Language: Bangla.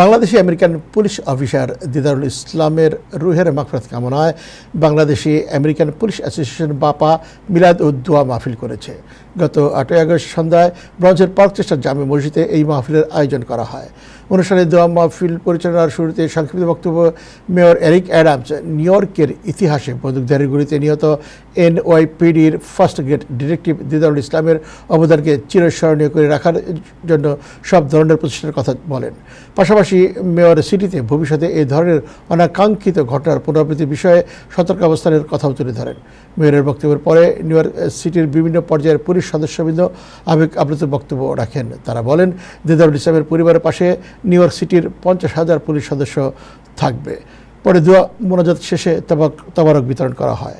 Bangladeshi American police officer Didarul ইসলামের রুহের মাগফিরাত কামনায় বাংলাদেশি আমেরিকান পুলিশ অ্যাসোসিয়েশন বাপা মিলাদ ও দোয়া মাহফিল করেছে। গত 8ই আগস্ট সন্ধ্যায় ব্রঞ্জের পার্ক স্টেশন জামে মসজিদে এই মাহফিলের আয়োজন করা হয়। অনুষ্ঠানে দোয়া মাহফিল পরিচালনার শুরুতে সংক্ষিপ্ত বক্তব্য মেয়র এরিক অ্যাডামস নিউ ইয়র্কের ইতিহাসে বন্দুকধারীর গুলিতে নিহত NYPDর ফার্স্ট গ্রেড ডিটেকটিভ দিদারুল ইসলামের অবদানকে চিরস্মরণীয় করে রাখার জন্য সব ধরনের প্রচেষ্টার কথা বলেন। পাশাপাশি মেয়র সিটিতে ভবিষ্যতে এই ধরনের অনাকাঙ্ক্ষিত ঘটনার পুনরাবৃত্তির বিষয়ে সতর্ক অবস্থানের কথাও তুলে ধরেন। মেয়রের বক্তব্যের পরে নিউ ইয়র্ক সিটির বিভিন্ন পর্যায়ের পুলিশ সদস্যবৃন্দ আবেগ আপ্লুত বক্তব্য রাখেন। তারা বলেন, দিদারুল ইসলামের পরিবারের পাশে নিউ ইয়র্ক সিটির 50,000 পুলিশ সদস্য থাকবে। পরে দোয়া মোনাজাত শেষে তবারক বিতরণ করা হয়।